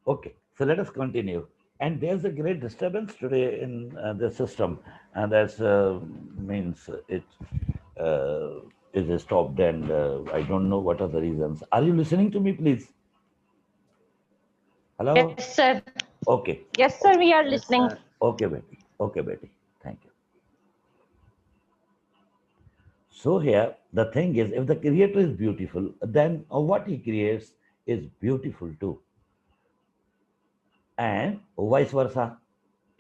Okay, so let us continue. And there's a great disturbance today in the system, and that's means it uh, is stopped, and I don't know what are the reasons. Are you listening to me, please? Hello? Yes, sir. Okay, Yes, sir, okay, we are Yes, listening. sir. okay, Betty. Okay, Betty. Thank you. So here, the thing is, if the creator is beautiful, then what he creates is beautiful too, and vice versa.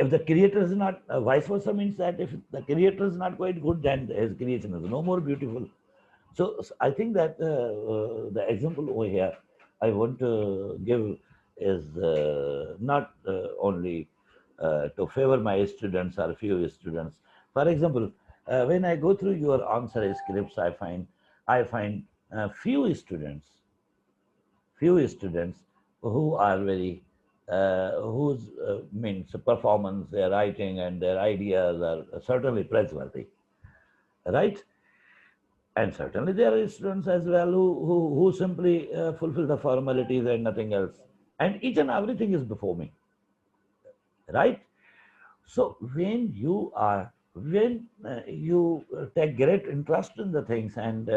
If the creator is not, vice versa means that if the creator is not quite good, then his creation is no more beautiful. So I think that the example over here I want to give is not only to favor my students or few students. For example, when I go through your answer scripts, I find few students who are very whose means performance, their writing, and their ideas are certainly praiseworthy, right? And certainly there are students as well who simply fulfill the formalities and nothing else. And each and everything is before me, right? So when you take great interest in the things, and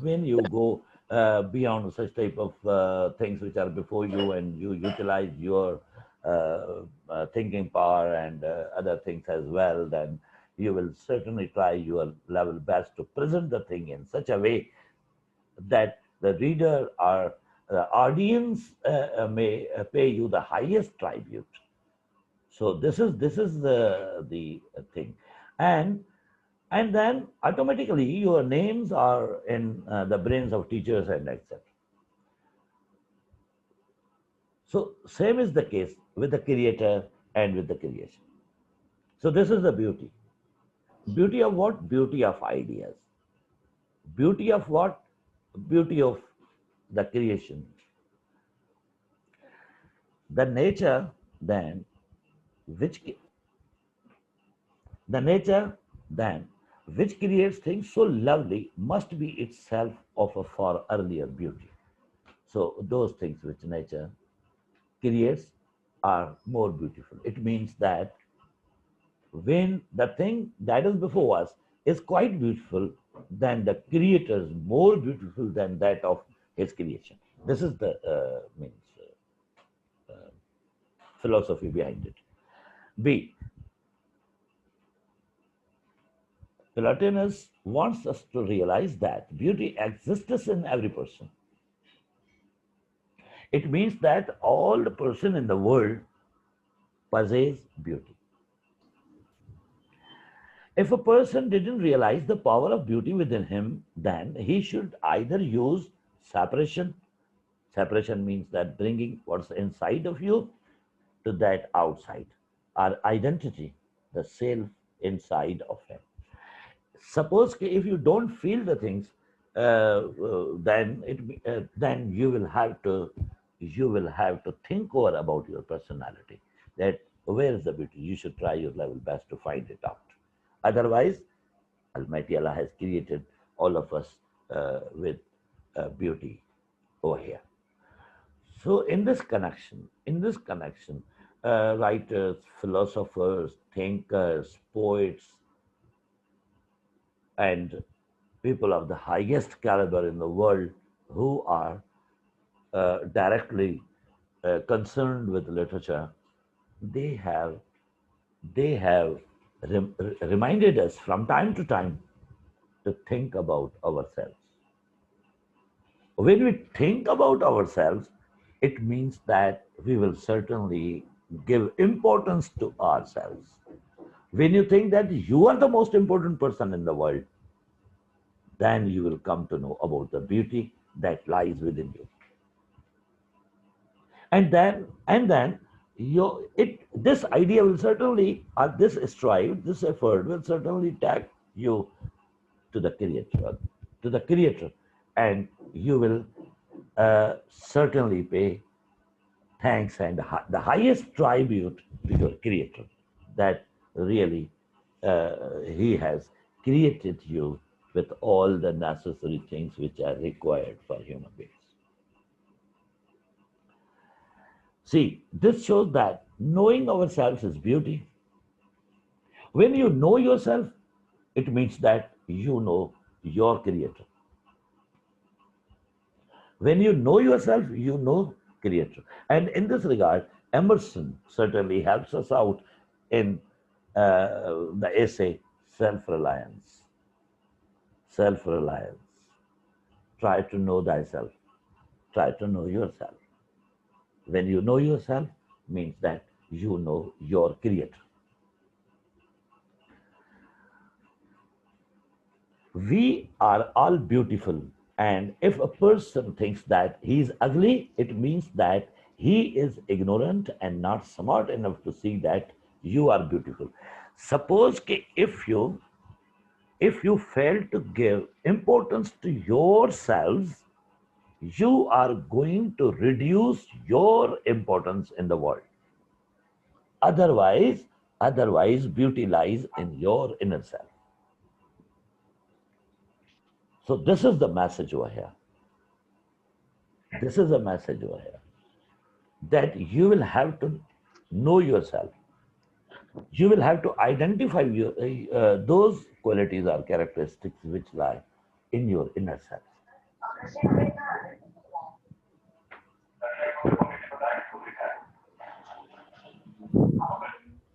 when you go beyond such type of things which are before you, and you utilize your thinking power and other things as well, then you will certainly try your level best to present the thing in such a way that the reader or the audience may pay you the highest tribute. So this is the thing, and and then automatically your names are in the brains of teachers and etc. So same is the case with the creator and with the creation. So this is the beauty. Beauty of what? Beauty of ideas. Beauty of what? Beauty of the creation. The nature then which the nature then which creates things so lovely must be itself of a far earlier beauty. So those things which nature creates are more beautiful. It means that when the thing that is before us is quite beautiful, then the creator is more beautiful than that of his creation. This is the means philosophy behind it. B. Plotinus wants us to realize that beauty exists in every person. It means that all the person in the world possess beauty. If a person didn't realize the power of beauty within him, then he should either use separation. Separation means that bringing what's inside of you to that outside, or identity, the self inside of him. Suppose if you don't feel the things, then you will have to think over about your personality, that where is the beauty. You should try your level best to find it out. Otherwise, Almighty Allah has created all of us with beauty over here. So in this connection, writers, philosophers, thinkers, poets, and people of the highest caliber in the world who are directly concerned with literature, they have they have reminded us from time to time to think about ourselves. When we think about ourselves, it means that we will certainly give importance to ourselves. When you think that you are the most important person in the world, then you will come to know about the beauty that lies within you. And then it this idea will certainly, or this strive, this effort will certainly take you to the creator, and you will certainly pay thanks and the highest tribute to your creator, that really he has created you with all the necessary things which are required for human beings. See, this shows that knowing ourselves is beauty. When you know yourself, it means that you know your creator. When you know yourself, you know creator. And in this regard, Emerson certainly helps us out in the essay Self-Reliance. Self-reliance. Try to know thyself. Try to know yourself. When you know yourself, means that you know your creator. We are all beautiful, and if a person thinks that he is ugly, it means that he is ignorant and not smart enough to see that you are beautiful. Suppose if you fail to give importance to yourselves, you are going to reduce your importance in the world. Otherwise beauty lies in your inner self. So this is the message over here. This is a message over here, that you will have to know yourself. You will have to identify those qualities or characteristics which lie in your inner self.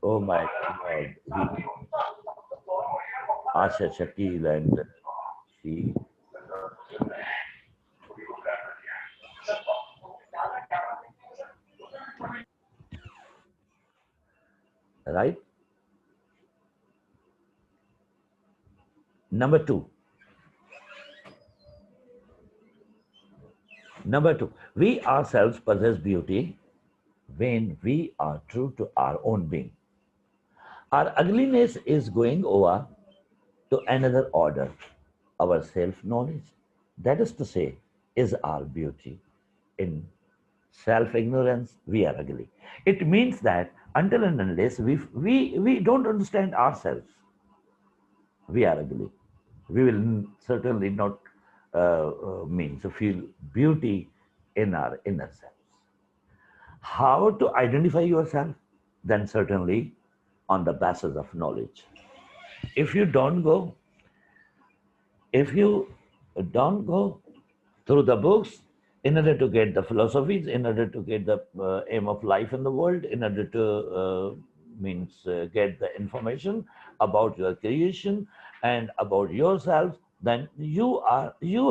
Oh my God, Asha Shakil and she, right? Number two, we ourselves possess beauty when we are true to our own being. Our ugliness is going over to another order, our self knowledge. That is to say, is our beauty. In self ignorance, we are ugly. It means that until and unless we don't understand ourselves, we are ugly. We will certainly not mean to feel beauty in our inner selves. How to identify yourself? Then certainly on the basis of knowledge. If you don't go, if you don't go through the books in order to get the philosophies, in order to get the aim of life in the world, in order to get the information about your creation and about yourself, then you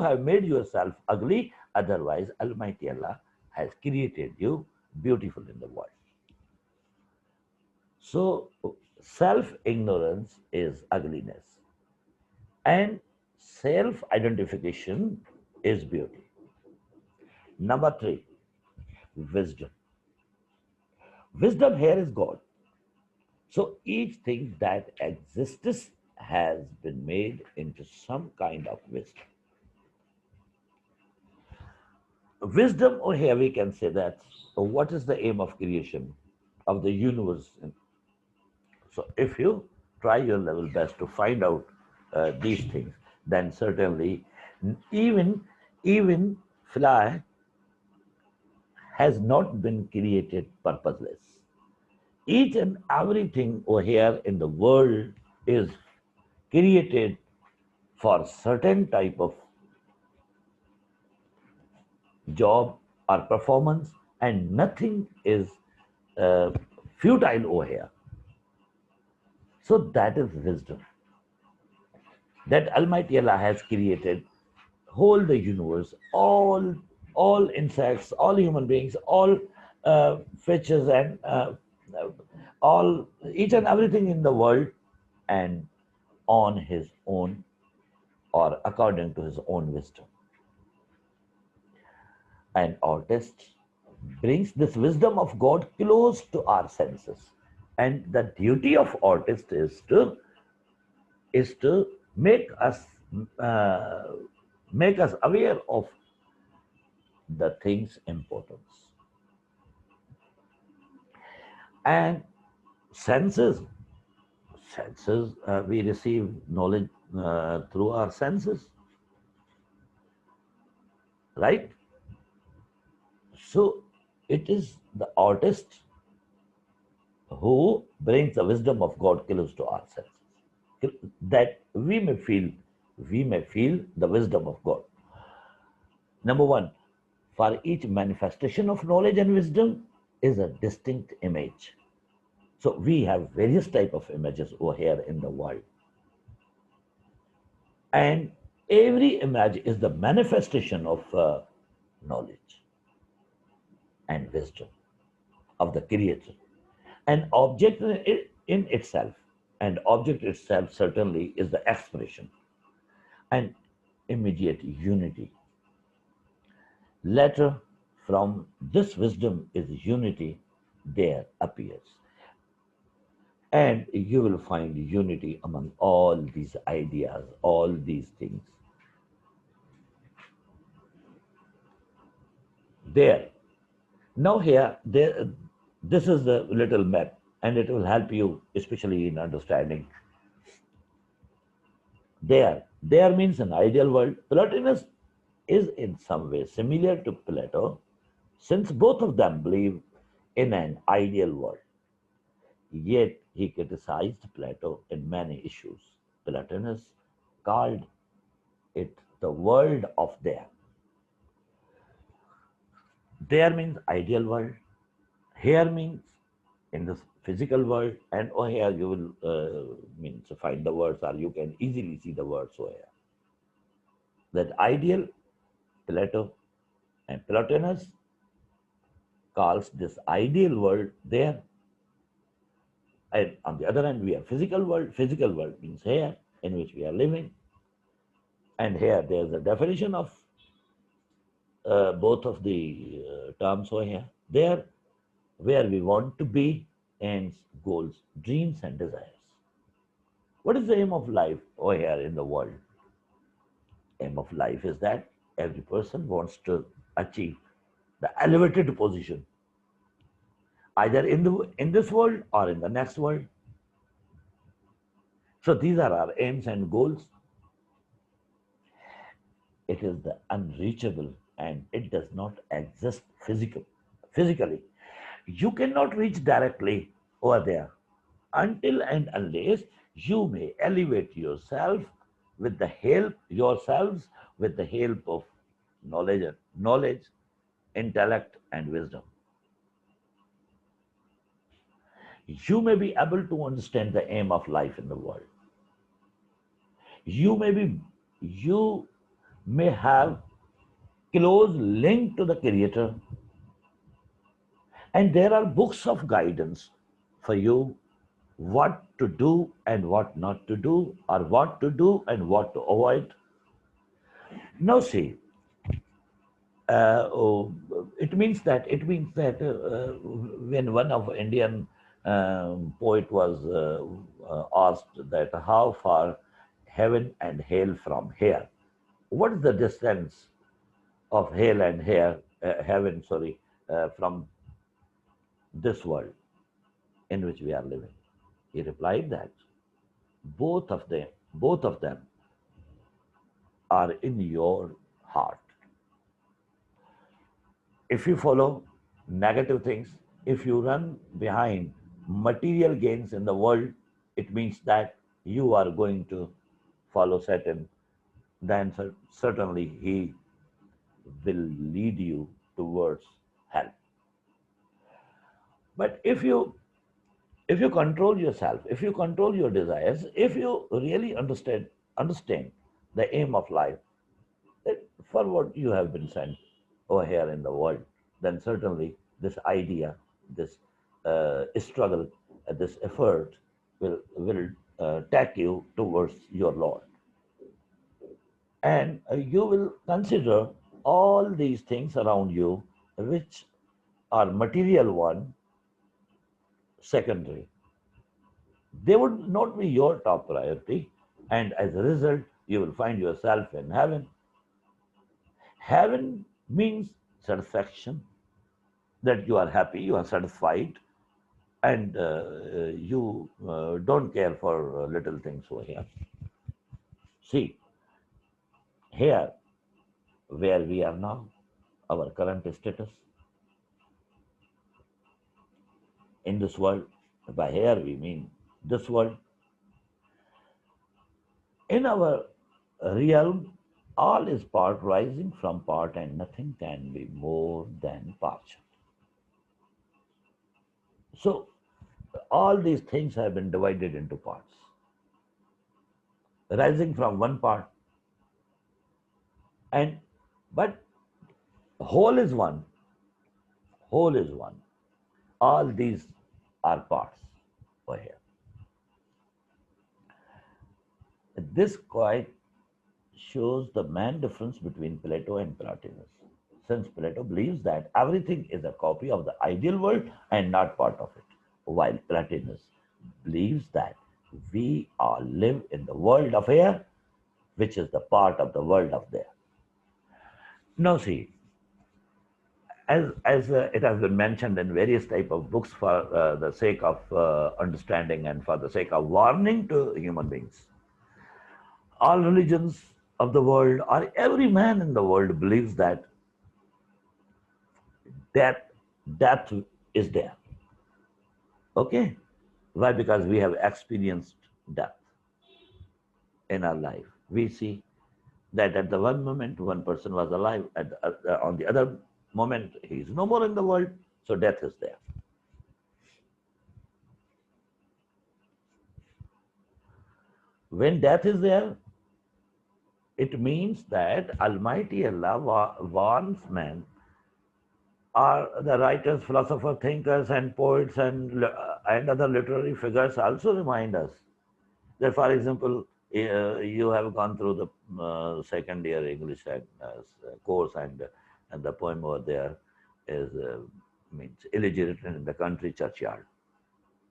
have made yourself ugly. Otherwise, Almighty Allah has created you beautiful in the world. So self ignorance is ugliness, and self identification is beauty. Number three, wisdom. Wisdom here is God. So each thing that exists has been made into some kind of wisdom. Wisdom, or here we can say that, what is the aim of creation of the universe? So if you try your level best to find out these things, then certainly even even fly has not been created purposeless. Each and everything over here in the world is created for certain type of job or performance, and nothing is uh, futile over here. So that is wisdom, that Almighty Allah has created whole the universe, all insects, all human beings, all fishes, and all each and everything in the world, and on his own, or according to his own wisdom. An artist brings this wisdom of God close to our senses, and the duty of artist is to uh, make us aware of the things importance. And senses, we receive knowledge through our senses, right? So It is the artist who brings the wisdom of God close to ourselves, that we may feel the wisdom of God. Number one, for each manifestation of knowledge and wisdom is a distinct image. So we have various type of images over here in the world, and every image is the manifestation of knowledge and wisdom of the creator. An object in itself, and object itself certainly is the expression and immediate unity. Later, from this wisdom is unity, there appears. And you will find unity among all these ideas, all these things. There. Now here, this is the little map, and it will help you, especially in understanding. There means an ideal world. Plotinus is in some way similar to Plato, since both of them believe in an ideal world. Yet he criticized Plato in many issues. Plotinus called it the world of there. There means ideal world. Here means in this physical world, and over here you will means to find the words, or you can easily see the words over here. That ideal, Plato and Plotinus calls this ideal world there. And on the other hand, we have physical world. Physical world means here in which we are living. And here there's a definition of both of the terms over here. There, where we want to be, ends, goals, dreams, and desires. What is the aim of life over here in the world? Aim of life is that every person wants to achieve the elevated position, either in this world or in the next world. So these are our aims and goals. It is the unreachable, and it does not exist physically. You cannot reach directly over there until and unless you may elevate yourselves with the help of knowledge, intellect, and wisdom. You may be able to understand the aim of life in the world. You may have close link to the creator, and there are books of guidance for you what to do and what not to do, or what to do and what to avoid. Now see, oh, it means that when one of Indian poet was asked that how far heaven and hell from here, what is the distance of hell and heaven, from this world in which we are living? He replied that both of them are in your heart. If you follow negative things, if you run behind material gains in the world, it means that you are going to follow Satan. Then certainly he will lead you towards hell. But if you control yourself, if you control your desires, if you really understand the aim of life, that for what you have been sent over here in the world, then certainly this idea, this struggle, this effort will take you towards your Lord, and you will consider all these things around you, which are material one, secondary. They would not be your top priority, and as a result, you will find yourself in heaven. Heaven means satisfaction, that you are happy, you are satisfied, and you don't care for little things over here. See, here where we are now, our current status, in this world. By here we mean this world. In our realm, all is part rising from part, and nothing can be more than partial. So all these things have been divided into parts. Rising from one part, and but whole is one. Whole is one. All these are parts over here. This quite shows the main difference between Plato and Plotinus, since Plato believes that everything is a copy of the ideal world and not part of it, while Plotinus believes that we all live in the world of air, which is the part of the world of there. Now see, as it has been mentioned in various type of books for the sake of understanding and for the sake of warning to human beings, all religions of the world, or every man in the world believes that death is there. Okay? Why? Because we have experienced death in our life. We see that at the one moment one person was alive, on the other moment he is no more in the world, so death is there. When death is there, it means that Almighty Allah warns man, or the writers, philosophers, thinkers, and poets, and other literary figures also remind us that, for example, you have gone through the second year English course, and the poem over there is means elegy written in the country churchyard.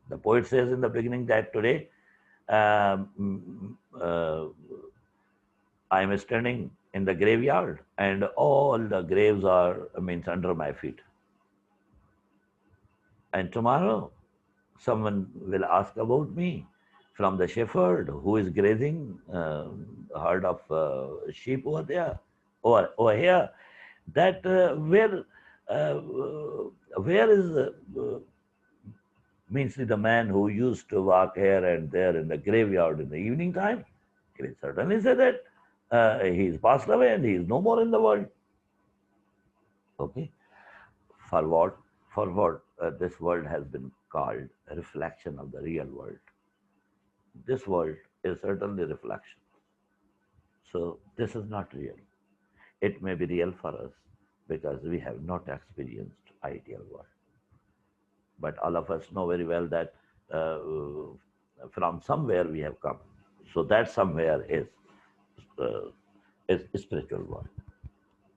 The poet says in the beginning that today I am standing in the graveyard, and all the graves are means under my feet. And tomorrow, someone will ask about me from the shepherd who is grazing a herd of sheep over there, or over here. That where is means the man who used to walk here and there in the graveyard in the evening time? He will certainly say that he's passed away and he is no more in the world. Okay, for what? For what this world has been called a reflection of the real world. This world is certainly reflection. So this is not real. It may be real for us because we have not experienced ideal world. But all of us know very well that from somewhere we have come. So that somewhere is spiritual world.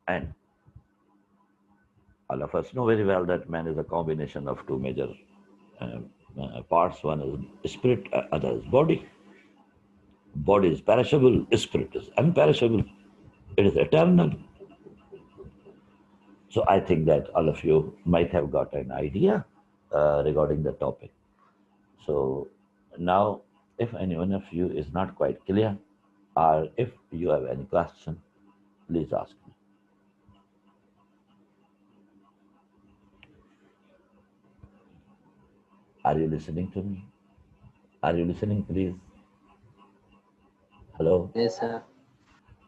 And all of us know very well that man is a combination of two major parts. One is spirit, other is body. Body is perishable, spirit is imperishable. It is eternal. So I think that all of you might have got an idea regarding the topic. So now, if any one of you is not quite clear, or if you have any question, please ask me. Are you listening to me? Are you listening, please? Hello? Yes, sir.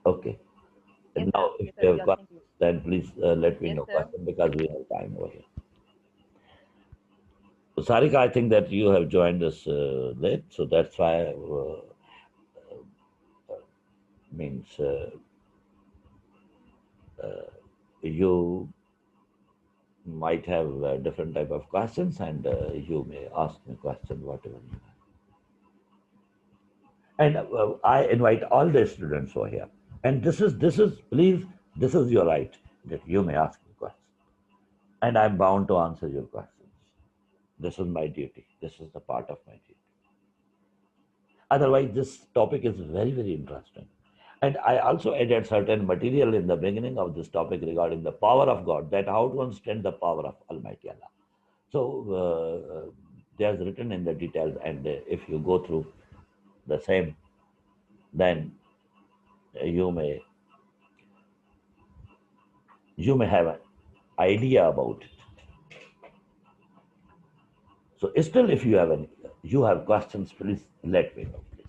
Okay. Yes, Now, sir. if Yes, you sir. have We are questions, listening to you. then please let me Yes, know sir. question, because we have time over here. So, Sarika, I think that you have joined us late, so that's why means you might have different type of questions, and you may ask me question whatever you have. And I invite all the students over here. And this is please, this is your right that you may ask me questions, and I'm bound to answer your questions. This is my duty. This is the part of my duty. Otherwise, this topic is very, very interesting. And I also added certain material in the beginning of this topic regarding the power of God, that how to understand the power of Almighty Allah. So there's written in the details, and if you go through the same, then you may have an idea about it. So still, if you have questions, please let me know, please.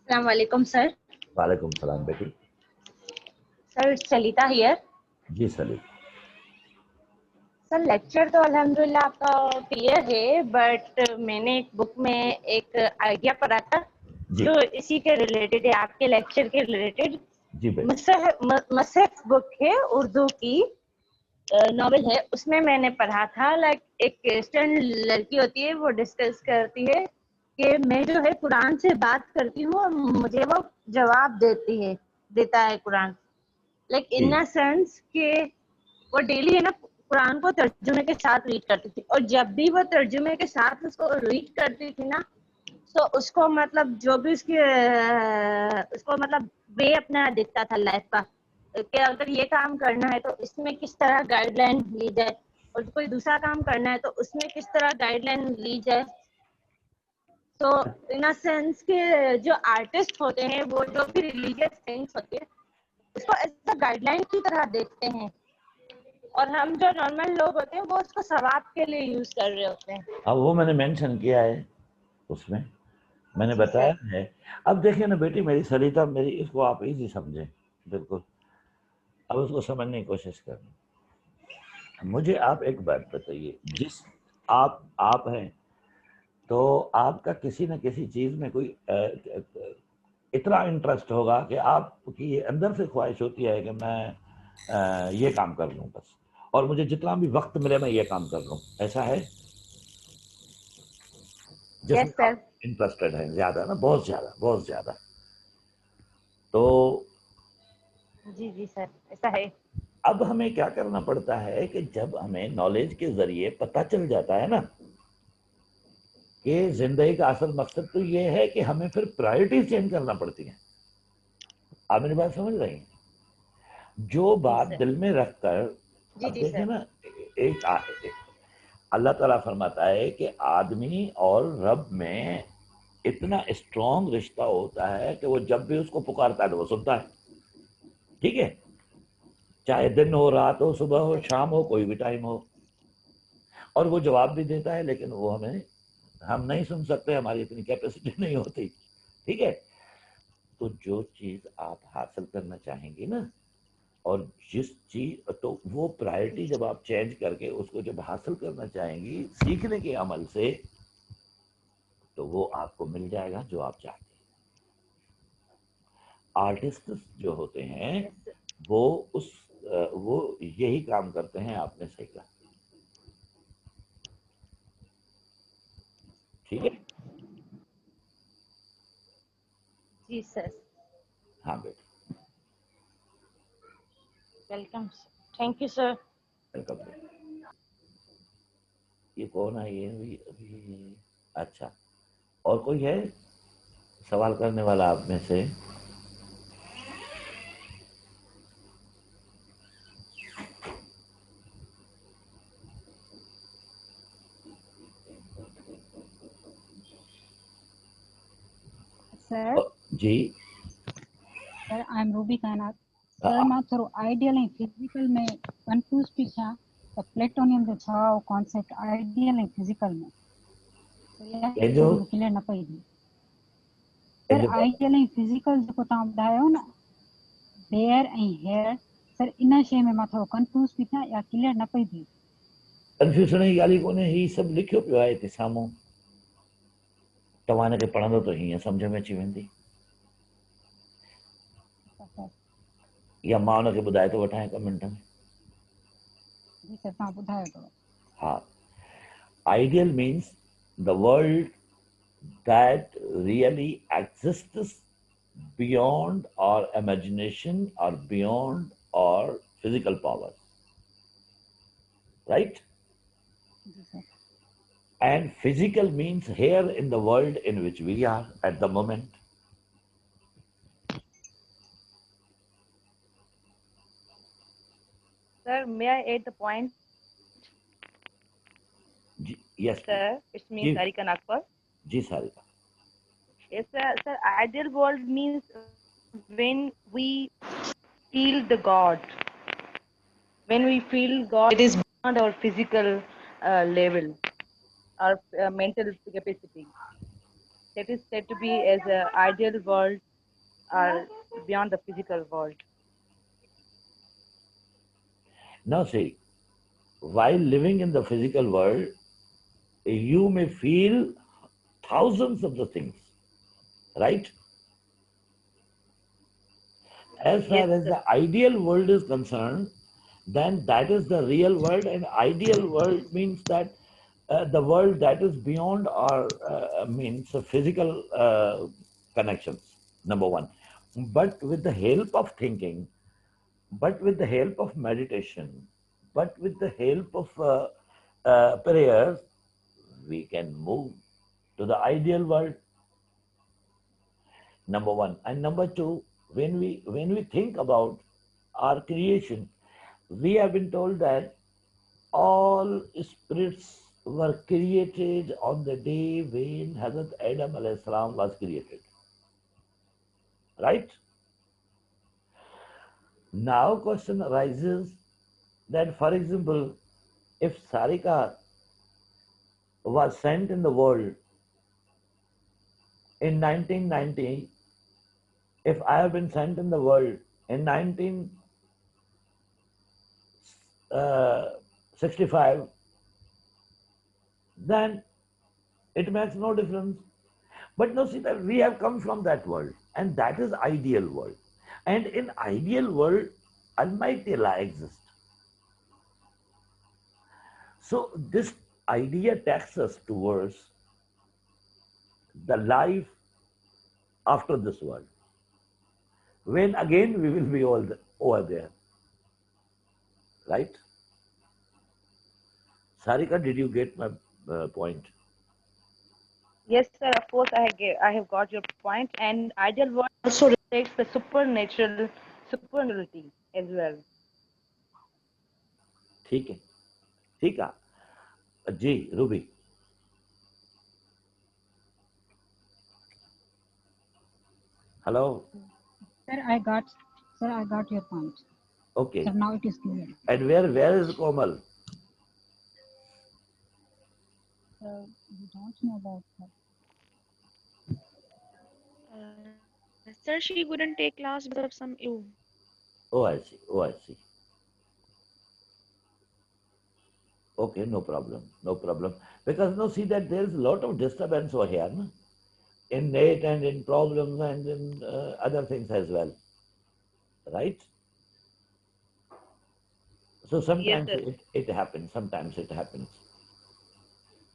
Assalamu alaikum, sir. वालेकुम सलाम बेटी. Sir, it's Salita here. जी Salim. Sir lecture तो अल्हम्दुलिल्लाह आपका clear है, but मैंने एक बुक में एक आइडिया पढ़ा था जी जो इसी के रिलेटेड है, आपके लेक्चर के रिलेटेड. जी बेटी. मसहफ बुक है, उर्दू की नॉवेल है. उसमें मैंने पढ़ा था लाइक एक क्रिश्चियन लड़की होती है, वो डिस्कस करती है कि मैं जो है कुरान से बात करती हूँ और मुझे वो जवाब देता है Quran. Like in a sense कि वो डेली है ना कुरान को तर्जुमे के साथ रीड करती थी, और जब भी वो तर्जुमे के साथ उसको रीड करती थी ना, तो उसको मतलब जो भी उसको मतलब वे अपना दिखता था लाइफ का कि अगर ये काम करना है तो इसमें किस तरह गाइडलाइन ली जाए, और कोई दूसरा काम करना है तो उसमें किस तरह गाइडलाइन ली जाए. तो इन अ सेंस के जो आर्टिस्ट होते हैं वो जो भी रिलीजियस थिंग्स होते हैं उसको एज अ गाइडलाइन की तरह देखते हैं, और हम जो नॉर्मल लोग होते हैं वो उसको सवाब के लिए यूज कर रहे होते हैं. अब वो मैंने मेंशन किया है उसमें, मैंने जी बताया सर. है. अब देखिए ना बेटी, मेरी सरिता, मेरी इसको आप इजी समझें बिल्कुल. अब उसको समझने की कोशिश करनी. मुझे आप एक बात बताइए, जिस आप हैं तो आपका किसी न किसी चीज में कोई इतना इंटरेस्ट होगा कि आपकी अंदर से ख्वाहिश होती है कि मैं ये काम कर लूं बस, और मुझे जितना भी वक्त मिले मैं ये काम कर लूं. ऐसा है जिसमें यस सर. आप इंटरेस्टेड हैं ज्यादा ना, बहुत ज्यादा, बहुत ज्यादा. तो जी जी सर, ऐसा है. अब हमें क्या करना पड़ता है कि जब हमें नॉलेज के जरिए पता चल जाता है ना कि जिंदगी का असल मकसद तो ये है, कि हमें फिर प्रायोरिटीज चेंज करना पड़ती हैं. आप मेरी बात समझ रही हैं? जो जी बात सर. दिल में रखकर, जी अब जी देखिए सर. ना, एक अल्लाह ताला फरमाता है कि आदमी और रब में इतना स्ट्रॉन्ग रिश्ता होता है कि वो जब भी उसको पुकारता है तो वो सुनता है. ठीक है, चाहे दिन हो, रात हो, सुबह हो, शाम हो, कोई भी टाइम हो, और वो जवाब भी देता है. लेकिन वो हम नहीं सुन सकते, हमारी इतनी कैपेसिटी नहीं होती. ठीक है, तो जो चीज आप हासिल करना चाहेंगे ना, और जिस चीज, तो वो प्रायोरिटी जब आप चेंज करके उसको जब हासिल करना चाहेंगी सीखने के अमल से, तो वो आपको मिल जाएगा जो आप चाहते हैं. आर्टिस्ट जो होते हैं वो वो यही काम करते हैं. आपने सही कहा. ठीक है. जी सर. हाँ बेटा, welcome. Thank you sir. Welcome बेटा. ये कौन है ये अभी? अच्छा, और कोई है सवाल करने वाला आप में से? Sir ji. Sir I am Ruby Kainat. Sir मां थोरो आइडियल ऐं फिजिकल में कंफ्यूज थी थियां त प्लेटोनियम जो छा उहो कॉन्सेप्ट आइडियल ऐं फिजिकल में कंहिंजो थोरी क्लियर न पई थिए. सर कंहिंजो आइडियल ऐं फिजिकल जेको तव्हां ॿुधायो न, बेयर ऐं हेयर, सर इन शइ में मां थोरो कंफ्यूज थी थियां या क्लियर न पई थिए. कंफ्यूजन जी ॻाल्हि ई कोन्हे. हीउ सभु लिखियो पियो आहे हिते साम्हूं. तव्हां हिनखे पढ़ंदो त हीअं सम्झ में अची वेंदी, या मां हुनखे ॿुधाए थो वठां 1 मिंट में. जी सर तव्हां ॿुधायो अथव. हा. Ideal means the world that really exists beyond our imagination or beyond our physical power, right? जी sir. And physical means here in the world in which we are at the moment. Sir, may I add the point? Yes, please. Sir, it's me, जी Sarika Nagpur. जी Sarika. Yes, sir. Sir, ideal world means when we feel the God, when we feel God, it is beyond our physical level, our mental capacity. That is said to be as an ideal world or beyond the physical world. Now see, while living in the physical world, you may feel thousands of the things, right? As Yes, far as sir. the ideal world is concerned, then that is the real world, and ideal world means that the world that is beyond our means physical connections, number one. But with the help of thinking, but with the help of meditation, but with the help of prayers, we can move to the ideal world, number one. And number two, when we think about our creation, we have been told that all spirits were created on the day when Hazrat Adam alayhi salam was created. Right? Now question arises that, for example, if Sarika was sent in the world in 1990, if I have been sent in the world in 1965, then it makes no difference. But no, see that we have come from that world, and that is ideal world. And in ideal world, Almighty Allah exists. So this idea takes us towards the life after this world, when again we will be all over there, right? Sarika, did you get my point? Yes, sir. Of course, I have got your point. And ideal world also reflects the supernatural, supernaturality as well. ठीक है, ठीक है. जी, Ruby. Hello. Sir, I got your point. Okay. Sir, now it is clear. And where is Komal? We don't know about her. Sir, she couldn't take class because of some issue. Oh, I see. Oh, I see. Okay, no problem. No problem. Because no, see that there is a lot of disturbance over here, no? In net and in problems and in other things as well, right? So Yes, sometimes sir. it happens, sometimes it happens.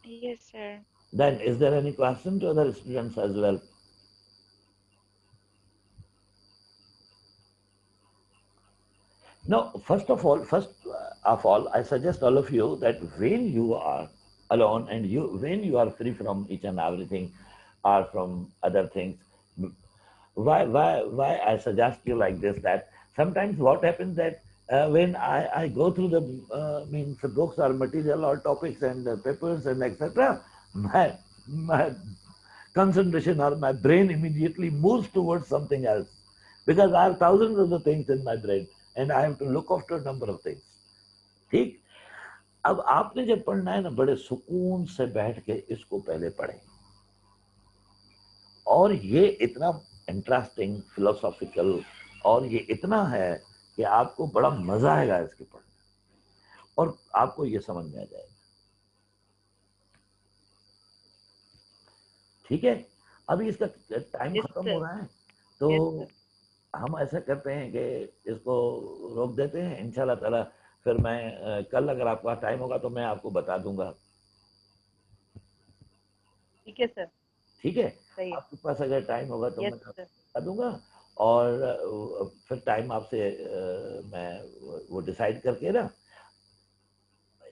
Yes, sir. Then is there any question to other students as well? No, first of all, I suggest all of you that when you are alone and when you are free from each and everything or from other things, why I suggest you like this, that sometimes what happens that when I go through the means books or material or topics and papers and etc., my concentration or my brain immediately moves towards something else, because I have thousands of the things in my brain and I have to look after a number of things. ठीक. अब आपने जब पढ़ना है ना, बड़े सुकून से बैठ के इसको पहले पढ़ें, और ये इतना इंटरेस्टिंग फिलोसॉफिकल और ये इतना है कि आपको बड़ा मजा आएगा इसके पढ़ने, और आपको ये समझ में आ जाएगा. ठीक है. अभी इसका टाइम Yes, खत्म sir. हो रहा है, तो Yes, sir. हम ऐसा करते हैं कि इसको रोक देते हैं. इंशाल्लाह ताला फिर मैं कल अगर आपका टाइम होगा तो मैं आपको बता दूंगा. ठीक है, सर. ठीक है. सही है. आपके पास अगर टाइम होगा तो Yes, मैं sir. बता दूंगा, और फिर टाइम आपसे मैं वो डिसाइड करके ना,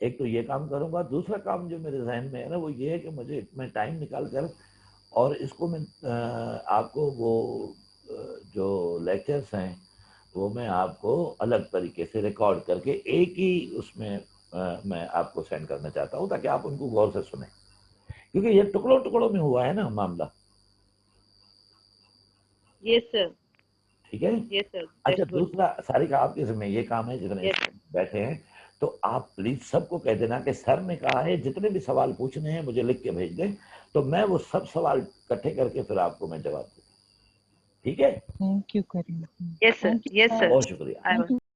एक तो ये काम करूंगा. दूसरा काम जो मेरे जहन में है ना, वो ये है कि मैं टाइम निकाल कर और इसको मैं आपको वो जो लेक्चर्स हैं वो मैं आपको अलग तरीके से रिकॉर्ड करके एक ही उसमें मैं आपको सेंड करना चाहता हूँ ताकि आप उनको गौर से सुने, क्योंकि ये टुकड़ों टुकड़ों में हुआ है ना मामला। Yes, sir. ठीक है। Yes, sir. अच्छा, That's good. दूसरा सारिका, आपके जिम्मे ये काम है, जितने Yes, sir. बैठे हैं तो आप प्लीज सबको कह देना कि सर ने कहा है जितने भी सवाल पूछने हैं मुझे लिख के भेज दें, तो मैं वो सब सवाल इकट्ठे करके फिर आपको मैं जवाब दूँ। ठीक है। Thank you Karim. Yes, sir. Thank you, Yes, sir. sir. बहुत शुक्रिया। I Thank will. you.